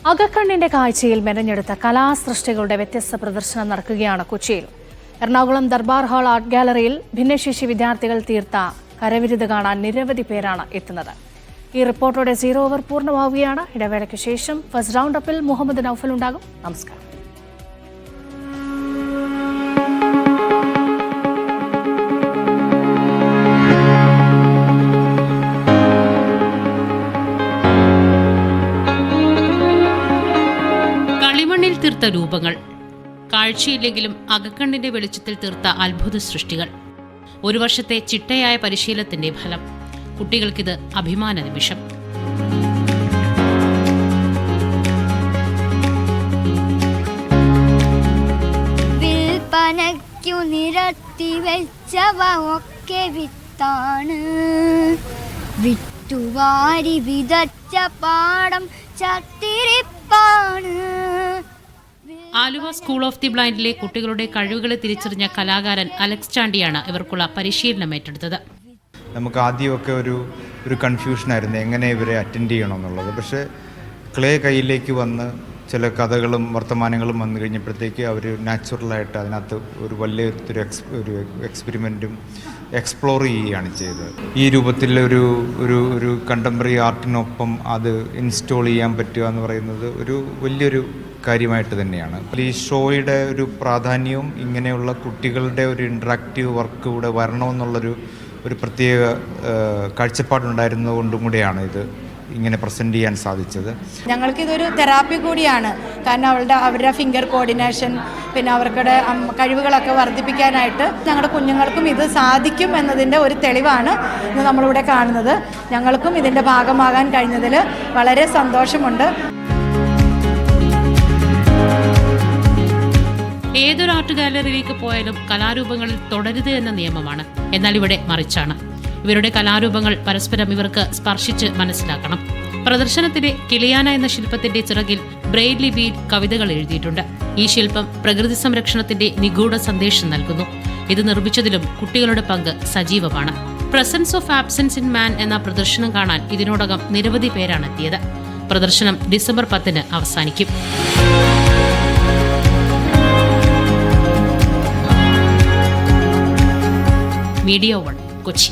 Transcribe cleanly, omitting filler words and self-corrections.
അകക്കണ്ണിന്റെ കാഴ്ചയിൽ മെനഞ്ഞെടുത്ത കലാസൃഷ്ടികളുടെ വ്യത്യസ്ത പ്രദർശനം നടക്കുകയാണ് കൊച്ചിയിൽ. എറണാകുളം ദർബാർ ഹാൾ ആർട്ട് ഗാലറിയിൽ ഭിന്നശേഷി വിദ്യാർത്ഥികൾ തീർത്ത കരവിരുത് കാണാൻ നിരവധി പേരാണ് എത്തുന്നത്. ഈ റിപ്പോർട്ടോടെ 0 ഓവർ പൂർണ്ണമാവുകയാണ്. ഇടവേളയ്ക്ക് ശേഷം ഫസ്റ്റ് റൗണ്ട് അപ്പിൽ മുഹമ്മദ് നൌഫൽ ഉണ്ടാകും. നമസ്കാരം. കളിമണ്ണിൽ തീർത്ത രൂപങ്ങൾ, കാഴ്ചയില്ലെങ്കിലും അകക്കണ്ണിന്റെ വെളിച്ചത്തിൽ തീർത്ത അത്ഭുത സൃഷ്ടികൾ. ഒരു വർഷത്തെ ചിട്ടയായ പരിശീലനത്തിന്റെ ഫലം. കുട്ടികൾക്കിത് അഭിമാന നിമിഷം. വിൽപ്പനയ്ക്കു നിരത്തി വെച്ചവ ഒക്കെ വിത്താണ്, വിറ്റുവാരി വിതച്ച പാടം ചത്തിരിപ്പാണ്. ആലുവ സ്കൂൾ ഓഫ് ദി ബ്ലൈൻഡിലെ കുട്ടികളുടെ കഴിവുകളെ തിരിച്ചറിഞ്ഞ കലാകാരൻ അലക്സ് ചാണ്ടിയാണ് ഇവർക്കുള്ള പരിശീലനം ഏറ്റെടുത്തത്. നമുക്ക് ആദ്യമൊക്കെ ഒരു കൺഫ്യൂഷനായിരുന്നു എങ്ങനെ ഇവരെ അറ്റൻഡ് ചെയ്യണം എന്നുള്ളത്. പക്ഷേ ക്ലേ കയ്യിലേക്ക് വന്ന് ചില കഥകളും വർത്തമാനങ്ങളും വന്നു കഴിഞ്ഞപ്പോഴത്തേക്ക് അവർ നാച്ചുറലായിട്ട് അതിനകത്ത് ഒരു വലിയൊരു എക്സ്പെരിമെൻറ്റും എക്സ്പ്ലോർ ചെയ്യുകയാണ് ചെയ്തത്. ഈ രൂപത്തിൽ ഒരു കണ്ടംപററി ആർട്ടിനൊപ്പം അത് ഇൻസ്റ്റോൾ ചെയ്യാൻ പറ്റുക എന്ന് പറയുന്നത് ഒരു വലിയൊരു കാര്യമായിട്ട് തന്നെയാണ്. ഈ ഷോയുടെ ഒരു പ്രാധാന്യവും ഇങ്ങനെയുള്ള കുട്ടികളുടെ ഒരു ഇൻട്രാക്റ്റീവ് വർക്ക് ഇവിടെ വരണമെന്നുള്ളൊരു പ്രത്യേക കാഴ്ചപ്പാടുണ്ടായിരുന്നതുകൊണ്ടും കൂടെയാണ് ഇത് ഇങ്ങനെ പ്രസൻറ്റ് ചെയ്യാൻ സാധിച്ചത്. ഞങ്ങൾക്കിതൊരു തെറാപ്പി കൂടിയാണ്. കാരണം അവരുടെ ഫിംഗർ കോർഡിനേഷൻ, പിന്നെ അവർക്കുടെ കഴിവുകളൊക്കെ വർദ്ധിപ്പിക്കാനായിട്ട് ഞങ്ങളുടെ കുഞ്ഞുങ്ങൾക്കും ഇത് സാധിക്കും എന്നതിൻ്റെ ഒരു തെളിവാണ് ഇന്ന് നമ്മളിവിടെ കാണുന്നത്. ഞങ്ങൾക്കും ഇതിൻ്റെ ഭാഗമാകാൻ കഴിഞ്ഞതിൽ വളരെ സന്തോഷമുണ്ട്. ഏതൊരു ആർട്ട് ഗാലറിയിലേക്ക് പോയാലും കലാരൂപങ്ങളിൽ തുടരുത് എന്ന നിയമമാണ്. എന്നാൽ ഇവിടെ മറിച്ചാണ്. ഇവരുടെ കലാരൂപങ്ങൾ പരസ്പരം ഇവർക്ക് സ്പർശിച്ച് മനസ്സിലാക്കണം. പ്രദർശനത്തിലെ കിളിയാന എന്ന ശില്പത്തിന്റെ ചിറകിൽ ബ്രെയിൽ ലിപിയിൽ കവിതകൾ എഴുതിയിട്ടുണ്ട്. ഈ ശില്പം പ്രകൃതി സംരക്ഷണത്തിന്റെ നിഗൂഢ സന്ദേശം നൽകുന്നു. ഇത് നിർമ്മിച്ചതിലും കുട്ടികളുടെ പങ്ക് സജീവമാണ്. Presence of absence in man എന്ന പ്രദർശനം കാണാൻ ഇതിനോടകം നിരവധി പേരാണ് എത്തിയത്. പ്രദർശനം ഡിസംബർ 10 അവസാനിക്കും. മീഡിയ 1 കൊച്ചി.